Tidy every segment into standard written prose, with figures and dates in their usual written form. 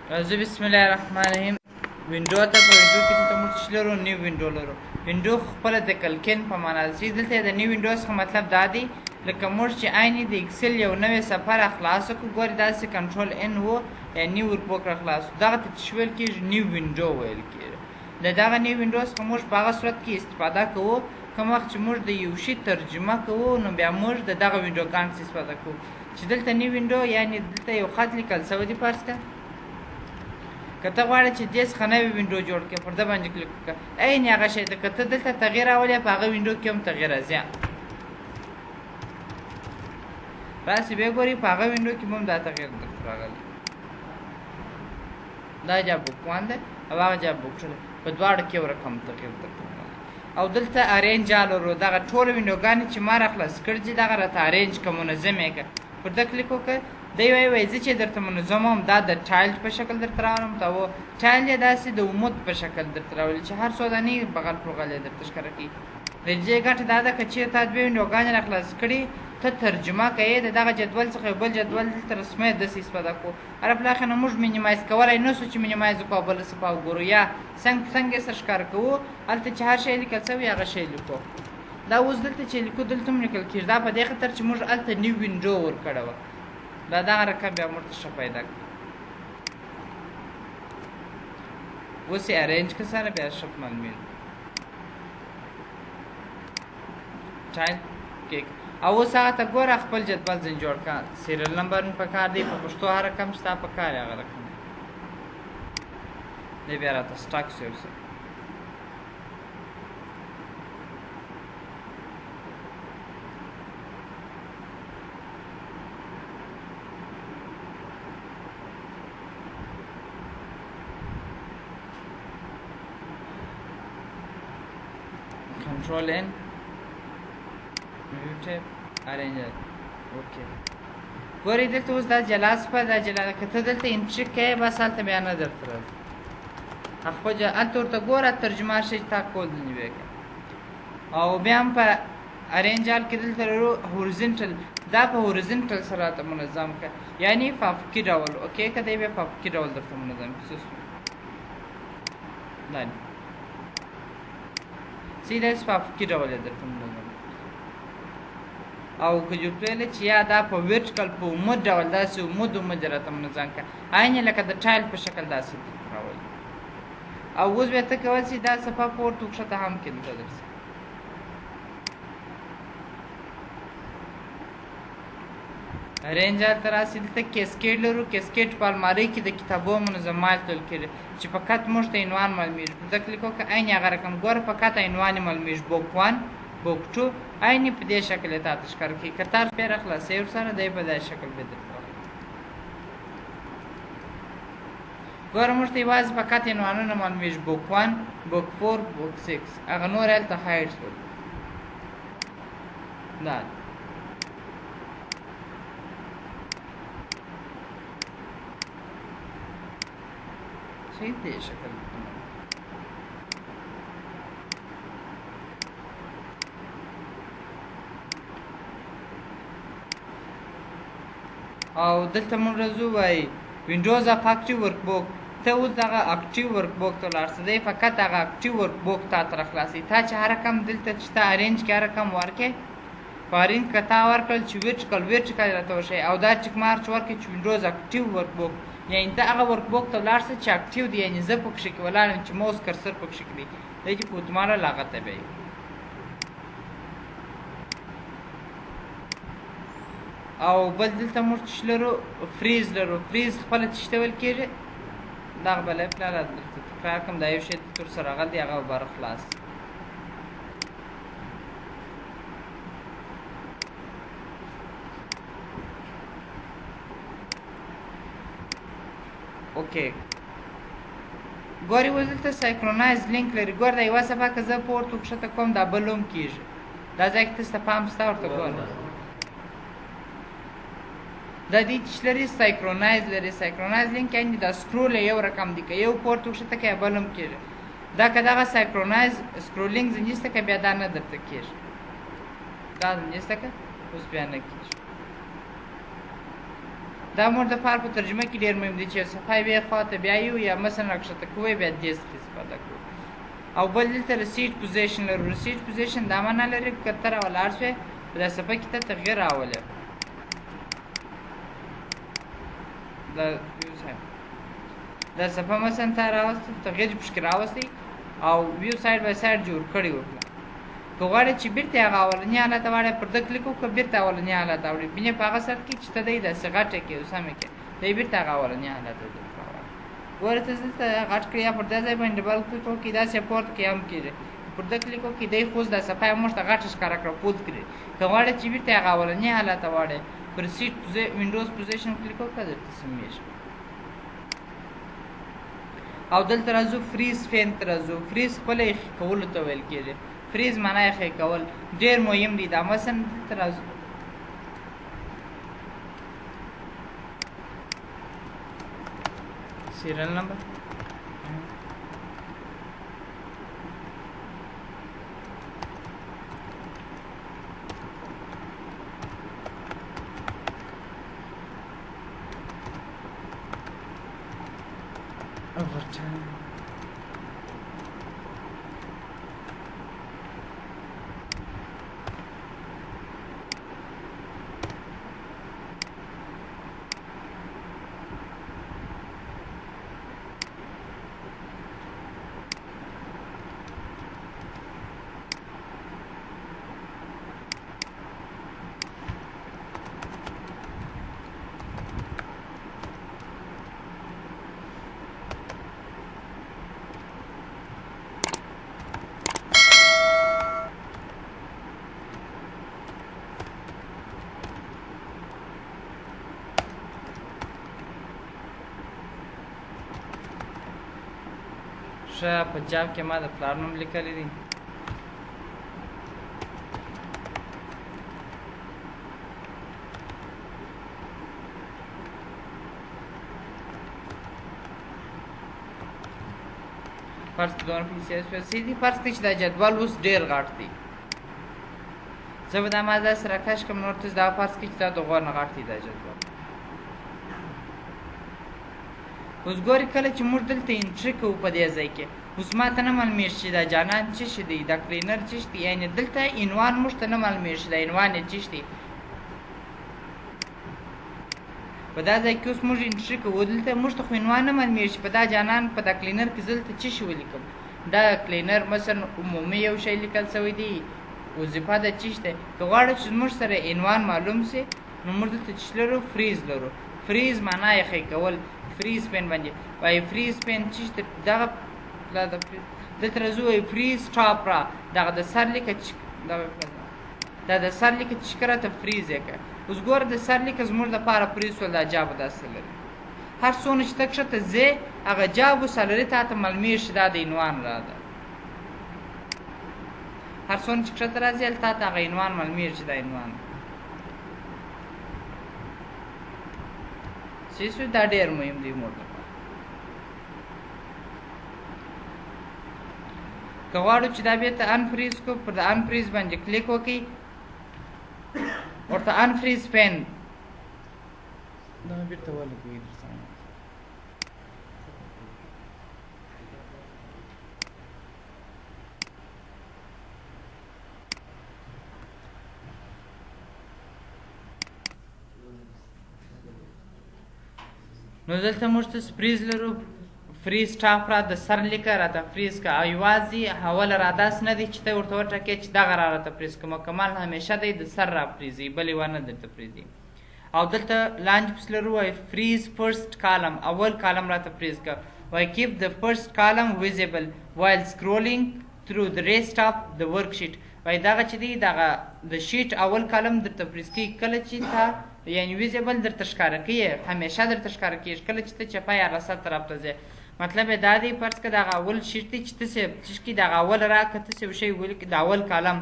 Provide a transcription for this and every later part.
زه بسم الله الرحمن الرحیم وینډو ته په وینډو کې دلته موږ څه لرو نیو وینډو لرو. وینډو خپله د کلکین په معنا ده. دلته د نیو وینډو څخه مطلب دا دی لکه موږ چې عیني د ایکسل یو نوی سفر خلاص کړو، ګورې داسې کنټرول ان و یا نیو ورکبوک را خلاص دغه ته چې ویل کېږي نیو وینډو ویل کېږي. د دغه نیو وینډو څخه موږ په هغه صورت کې استفاده کوو کوم وخت چې موږ د یو شي ترجمه کوو، نو بیا موږ د دغه وینډوګانو څخه استفاده کوو. چې دلته نیو وینډو یعنې دلته یو خط لیکل شوی دی فرض کړه. که ته غواړې چې دې څخه نوې وینډو جوړ کړې، پر ده باندې کلیک وکړه، عین هغه شی ته که ته دلته تغیر راولې په هغه وینډو کې هم تغیر راځي. راسې بیا ګورې په هغه وینډو کې هم دا تغیر درته راغلی. دا جاب بک 1 دی او هغه جاب بک 2 دی، په دواړو کې یو رقم تغیر درته راغلی. او دلته ارینج لرو، دغه ټولې وینډوګانې چې ما راخلاص کړي دي دغه راته ارینج که منظم یې کړه، پر ده کلیک وکړه. دی وایي زه چې درته منظم هم دا د ټایل په شکل درته راولم، ته و ټایل یې داسې د عمود په شکل درته راولي چې هر څو دانې بغل پر بغل یې درته ښکاره کوي. د دې ګټه دا ده که چېرې تا دوې وینډوګانې راخلاص کړي، ته ترجمه کوې د دغه جدول څخه یو بل جدول دلته رسمي داسې استفاده کوو. هر پلاخې نه موږ مینیمایز کولی نه سو چې مینیمایز وکړو او بله صفحه وګورو، یا څنګ په څنګ یې سره ښکاره کوو. هلته چې هر شی لیکل شوی هغه شی لیکو. دا اوس دلته چې لیکو دلته هم لیکل کېږي، دا په دې خاطر چې موږ هلته نیو وینډو ورکړې وه. دا دغه رقم بیا موږ ته ښه پیدا کړي. اوس یې ارینج که سره بیا ښه معلومېږي. ټایل کیک او اوس هغه ته ګوره خپل جدول ځین جوړ کړه. سیریل نمبر مې پکار دی، په پښتو هر رقم چې تا پکار دی هغه رقم دی بیا راته سټاک شو. Control N, View Tab, Arranger. اوکې ګورئ دلته اوس دا جلا صفحه دا جلا ده. که ته دلته انټري کوې بس هلته بیا نه درته راځي. هلته ورته ګوره ترجمه هر شی چې تا کول دي بیا کوې. او بیا هم په ارینج حال کې دلته لرو هورزنټل، دا په هورزنټل سره راته منظم کړه، یعنې په افقي ډول. اوکې که دی بیا په افقي ډول درته منظم کړي. دا سیده په افقي ډول یې درته منظم. او که جوړ کړلی چې یا دا په ورټیکل په عمود ډول داسې عمود یې راته منظم کړه، عین یې لکه د ټایل په شکل داسې درته راولي. او اوس بیا ته کولی شي دا صفحه پورته وکښته هم کېدلی درسي. رینج هلته راسي. دلته کیسکیډ لرو. کیسکیډ په المارۍ کې د کتابو منظمات تل کېږي چې فقط موږ ته عنوان معلومېږي. په ده کلیک وکړه، عین هغه رقم ګوره فقط عنوان یې معلومېږي. بوک 1 بوک 2 عین په دې شکل یې تا ته ښکاره کوي. که تا بیا راخلاصوې ورسره دی په داسې شکل بیا درته ګوره موږ ته یوازې فقط عنوانونه معلومېږي. بوک 1 بوک 4 بوک 6 هغه نور هلته هایډ شول. دا صحیح دی شکل. او دلته موږ راځو وایي وینډوز اف اکټیو ورک بوک. ته اوس دغه اکټیو ورک بوک ته ولاړ شه، دی فقط هغه اکټیو ورک بوک تا ته راخلاصوي. تا چې هر رقم دلته چې ته ارینج کې هر رقم ورکړې، په ارینج که تا ورکړل چې ویرټیکل راته وښیي، او دا ټیک مارک چې ورکړې چې وینډوز اکټیو ورک بوک، یعنې ته هغه ورک بوک ته ولاړ شه چې اکټیو دی، یعنې زه پکښې کې ولاړ یم چې موس کرسر پکښې کړي دی چې کوتمارل هغه ته بیا او بل دلته موږ څه لرو فریز لرو. فریز خپله څه ته ویل کېږي دغه بله یې پلاره درته تکرار کړم. دا یو شی دلته ورسره راغلی دی هغه عباره خلاص. اوکې ګورې اوس دلته سایکرونایز لینک لري. ګوره دا یوه صفحه که زه پورته وکښته کوم دا بل هم کېږي. دا ځای کې تاسو ته پام شته ورته ګوره. دا دې چې لري سایکرونایز لري. سایکرونایز لینک یعنې دا سکرول یو رقم دی، که یو پورته وکښته که بل هم کېږي. دا که دغه سایکرونایز سکرولینګ ځنیسته که بیا دا نه درته کېږي. دا ځنیسته که اوس بیا نه کېږي. دا مور دپاره په ترجمه کې ډېر مهم دی چې صفحه یوې خواته بیایو یا مثلا راکښته کوئ بیا دې څخه استفاده کړو. او بل دلته رسیټ پوزیشن لرو. رسیټ پوزیشن دا معنا لري که ته راولاړ شوې په دا صفحه کې ته تغیر راولې دا صفحه مثلا تا راوسته تغیر پشکې راوستی او ویو سایډ بای سایډ جوړ کړی وکړه. که غواړې چې بېرته هغه اولني حالت ته واړی پر ده کلیک وکړه بېرته اولني حالت ته وړي بینې په هغه سر کې چې ته دی داسې غټه کړې او سمې کړې دی بېرته هغه اولني حالت ته دلته راوړي. ګوره ته دلته غټ کړې یا پر دا ځای باندې ډبل کلیک وکړي داسې پورته کې هم کېږي پر ده کلیک وکړي دی خوځ دا صفحه یې موږ ته غټه ښکاره کړه پوز کړي. که غواړې چې بېرته هغه اولني حالت ته واړی پر سیټ وینډوز پوزیشن کلیک وکړه درته سمیږي. او دلته راځو فریز فین ته راځو. فریز خپله یې کولو ته ویل کېږي. فریز معنا یې ښه کول ډېر مهم دي. دا مثلا دلته راځو سیریل نمبر overtime. ښه په جاب کې ما د پلار نوم لیکلی دی. فرض کړه دوه پیسې دي. فرض کړئ چې دا جدول اوس ډېر غټ دی. زه به دا ما داسې راکش کړم نور ته دا فرض کړئ چې دا د غوره نه غټ دی دا جدول. اوس ګورې کله چې موږ دلته انټري کوو په دې ځای کې اوس ما ته نه معلومېږي چې دا جانان څه شی دی دا کلینر څه شی دی یعنې دلته عنوان موږ ته نه معلومېږي چې دا عنوان یې څه شی دی. په دا ځای کې اوس موږ انټري کوو دلته موږ ته خو عنوان نه معلومېږي چې په دا جانان په دا کلینر کې زه دلته څه شی ولیکم. دا کلینر مثلا عمومي یو شی لیکل سوی دی وظیفه ده څه شی دی. که غواړو چې زموږ سره عنوان معلوم سي نو موږ دلته څه لرو فریز لرو. فریز معنا یې ښه کول. فریز پین باندې وایي فریز پین چې دغه دلته راځو وایي فریز ټاپ را دغه د سر لیکه دا د سر لیکه چې ښکاره ته فریز یې کړه. اوس ګوره د سر لیکه زموږ دپاره فریز شول دا جاب داسې لري. هر څونه چې ته کښته ځې هغه جاب وسالري تا ته معلومېږي چې دا د عنوان را ده. هر څونه چې کښته راځي هلته تا ته هغه عنوان معلومېږي چې دا عنوان ده. دا ډېر مهم دی موږ لپاره. که غواړو چې دا بېرته انفریز کړو پر د انفریز باندې کلیک وکړئ ورته انفریز پین دا بېرته ولګوئ درسره. نو دلته موږ ته فریز لرو. فریز ټاپ را د سر لیکه راته فریز که او یوازې حواله را داسې نه دی چې ته ورته وټاکې چې دغه را راته فریز که مکمل همیشه دی د سر را فریزي بل یوه نه درته فریزي. او دلته لاندې پسې لرو وایي فریز فرست کالم اول کالم راته فریز که وایي کیپ د فرست کالم ویزیبل وایل سکرولینګ through the rest of the worksheet. وایي دغه چې دی دغه د شیټ اول کالم درته فریز کېږي کله چې تا یعنې ویزیبل درته ښکاره کوي همیشه درته ښکاره کېږي کله چې ته چپه یا رسد طرف ته ځې. مطلب یې دا دی فرض که دغه اول شیټ دی چې تاسې څه کړي دغه اول را که تاسې یو شی ولیکئ د اول کالم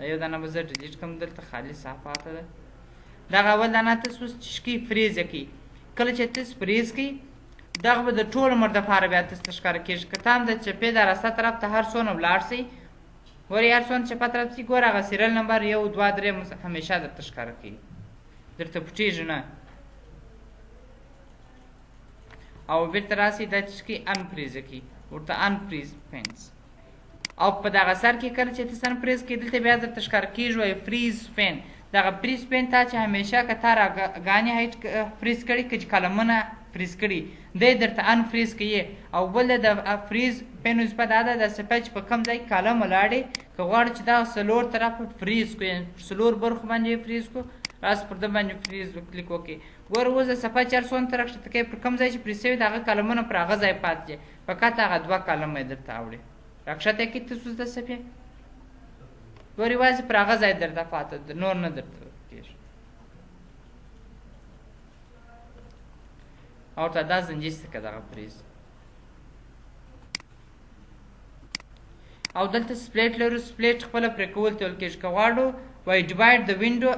یو دانه به زه ډیلیټ کړم دلته خالي صفحه پاته ده. دغه اول دانه تاسې اوس څه کړي فریز یې کړي. کله چې تاسې فریز کړي دغه به د ټول عمر دپاره بیا تاسې ته ښکاره کېږي. که ته هم د چپې د راسته طرف ته هر څونه ولاړ سئ ګورې هر څونه چپه طرف ته ګوره هغه سیریل نمبر 1 2 3 همیشه درته ښکاره کوي درته پټېږي نه. او بیرته راسي دا چې کوي انفریزه کوي ورته انفریز فینس. او په دغه سر کې کله چې ته سنفریز کوي دلته بیا درته ښکاره کېږي وایي فریز فین. دغه فریز فین تا چې همیشه که تا راګانې هایټ فریز کړي که چې کلمونه فریز کړي دی درته انفریز کوي. او بل د فریز فین وظیفه دا ده د څپه چې په کوم ځای کې کالم ولاړې که غواړو چې دا څلور طرفه فریز کړو یعنې څلور برخو باندې فریز کړو راس پر ده باندې فریز کلیک وکړي. ګوره اوس د څپه چې هر څونه ته راښکته کوي پر کوم ځای چې فریز شوي د هغه کالمونه پر هغه ځای پاتې دي فقط هغه دوه کالمه یې درته اوړي. راکښته کړي ته سوز د څپې ګوره یوازې پر هغه ځای درته پاته ده نور نه درته کېږي. او ورته دا زنجیز ته که دغه فریز. او دلته سپلیټ لرو. سپلیټ خپله پرې کول ته ویل کېږي. که غواړو وایي divide the window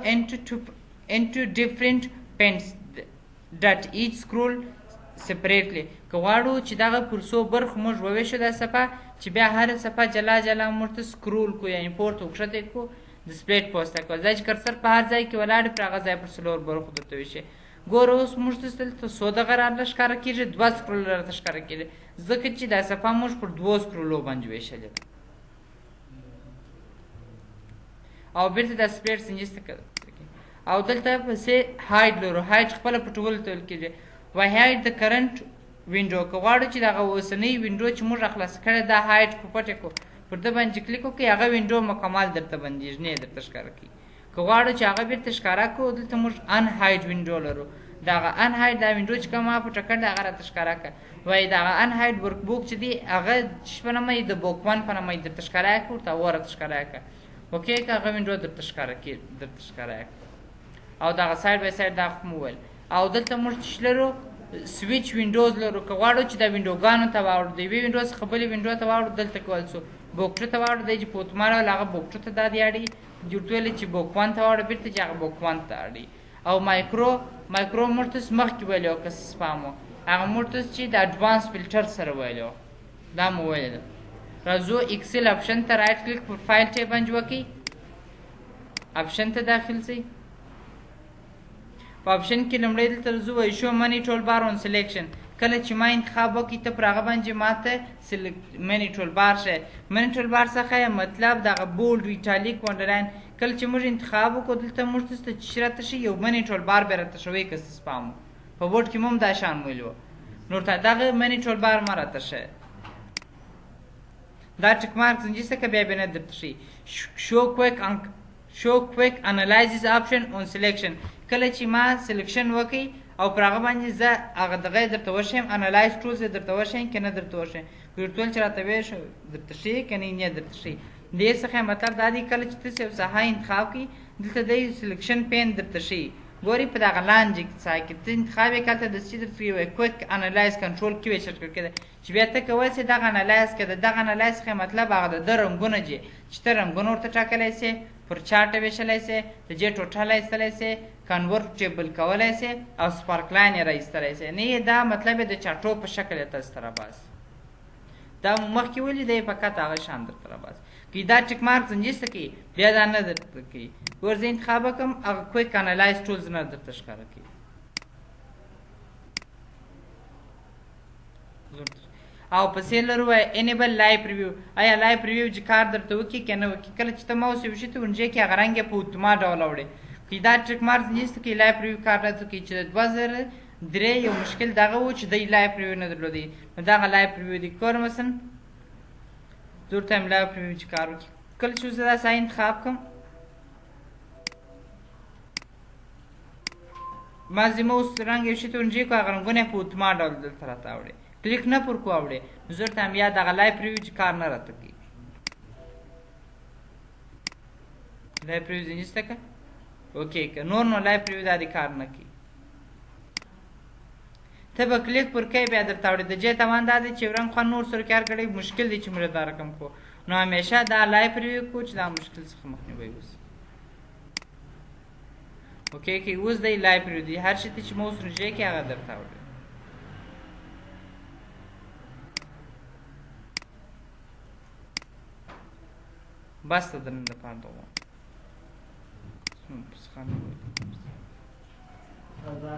into different panes that each scroll separately. که غواړو چې دغه پر څو برخو موږ وویشو دا څپه چې بیا هره څپه جلا جلا موږ ته سکرول کړو یعنې پورته وکښته یې کړو د سپلیټ په واسطه کول. دا چې کرسر په هر ځای کې ولاړ پر هغه ځای پر څلور برخو درته ویشي. ګوره اوس موږ ته دلته څو دغه راته ښکاره کېږي دوه سکرول راته ښکاره کېږي ځکه چې دا څپه موږ پر دوو سکرولو باندې ویشلې ده. او بیرته دا سپلیټ سنجیز ته او دلته پسې هایډ لرو. هایډ خپله پټولو ته ویل کېږي. وایي هایډ د کرنټ وینډو. که غواړو چې دغه اوسنۍ وینډو چې موږ راخلاصه کړې دا هایډ په پټې کړو پر ده باندې کلیک وکړئ هغه وینډو مکمل درته بندېږي نه یې درته ښکاره کوي. که غواړو چې هغه بیرته ښکاره کړو دلته موږ ان هایډ وینډو لرو. دغه ان هایډ دا وینډو چې کومه پټه کړې هغه راته ښکاره کړه. وایي دغه ان هایډ ورک بوک چې دی هغه په نامه یې د بوک 1 په نامه یې درته ښکاره کړه ورته راته ښکاره کړه. اوکې که هغه وینډو درته ښکاره کړه. او دغه ساید بای ساید دا خو مو وویل. او دلته موږ څه لرو سویچ وینډوز لرو. که غواړو چې دا وینډوګانو ته واوړو د یوې وینډو څخه بلې وینډو ته واوړو دلته کول څو بوکټه ته واوړو دی چې په اتومات ډول هغه بوکټو ته دا دی اړوي ورته ویلې چې بوک 1 ته واوړو بېرته چې هغه بوک 1 ته اړوي. او مایکرو موټس مخکې ویلی وو که سپام و هغه موټس چې د اډوانس فلټر سره ویلی وو دا مو ویلې ده. راځو ایکسل اپشن ته رایټ کلیک پر فایل ټیب باندې وکړئ اپشن ته داخل شئ. په اپشن کې لومړی دلته راځو وایي شو منی ټول بار اون سلیکشن. کله چې ما انتخاب وکړي ته پر هغه باندې ماته منی ټول بار ښیي. منی ټول بار څخه یې مطلب دغه بولډ ایټالیک وانډرلاین. کله چې موږ انتخاب وکړو دلته موږ ته چې راته ښي یو منی ټول بار بیا راته شوی که سپام و په بورډ کې مو هم دا شان ویلي وو نو ورته دغه منی ټول بار مه راته ښیي. دا ټک مارک زنجیز ته که بیا بیا نه درته ښیي. شو کویک انالایزز آپشن اون سلیکشن. کله چې ما سلیکشن وکړي او پر هغه باندې زه هغه دغه یې درته وښیم انالایز ټولز یې درته وښیم که نه درته وښیم ټول چې راته ویې درته ښیي که نه یې درته ښیي. دې څخه مطلب دا دی کله چې تاسو یو ساحه انتخاب کړئ دلته دی سلیکشن پین درته ښیي. ګورئ په دغه لاندې ځای کې ته انتخاب یې کړه د څه درته وایي کویک انالایز کنټرول کې ویې شرټ کړی چې بیا ته کولی سې دغه انالایز کړه. د دغه انالایز څخه مطلب هغه د ده رنګونه دي چې ته رنګونه ورته ټاکلی سې پر چارټ ویشلی سې د جې ټوټل ایستلی سې کنورټیبل کولی سې او سپارکلاین یې راایستلی سې. نه یې دا مطلب یې د چاټو په شکل یې تاسو ته راباسي. دا مو مخکې ولي دی فقط هغه شان درته راباسي. که دا ټک مارک زنجیز ته کوي بیا دا نه درته کوي. ګور زه انتخاب وکړم هغه کویک انالایز ټولز نه درته ښکاره کوي. او پسې لرو وایي انیبل لایو پریویو. آیا لایو پریویو چې کار درته وکړي که نه وکړي. کله چې ته ماوس یې وشي ته ونجې کې هغه رنګ یې په اتومات ډول اوړي. که دا ټک مارک زنجیز ته کوي لایو پریویو کار راته کوي چې د 2003 یو مشکل دغه و چې دی لایو پریویو نه درلودی نو دغه لایو پریویو دی. ګوره مثلا زه ورته وایم لایو پریویو چې کار وکړي. کله چې زه دا سا انتخاب کړم بعضې موس رنګ یو شي ته ونجې کړو هغه رنګونه یې په اتومات ډول دلته راته اوړي کلیک نه پر کو اوړي نو زه ورته وایم یا دغه لایو پریویو چې کار نه راته کوي. لایو پریویو ځینې شته که اوکې که نور نو لایو پریویو دا دې کار نه کوي. ته به کلیک پر کوې بیا درته اوړي. د جې توان دا دی چې رنګ خوا نور سره کار کړی مشکل دی چې موږ دا رقم کو نو همیشه دا لایو پریویو کو چې دا مشکل څخه مخنیوی وشي. اوکې که اوس دی لایو پریویو دی هر شي ته چې موس رجې کې هغه درته اوړي. بس ته د نن لپاره دغه دا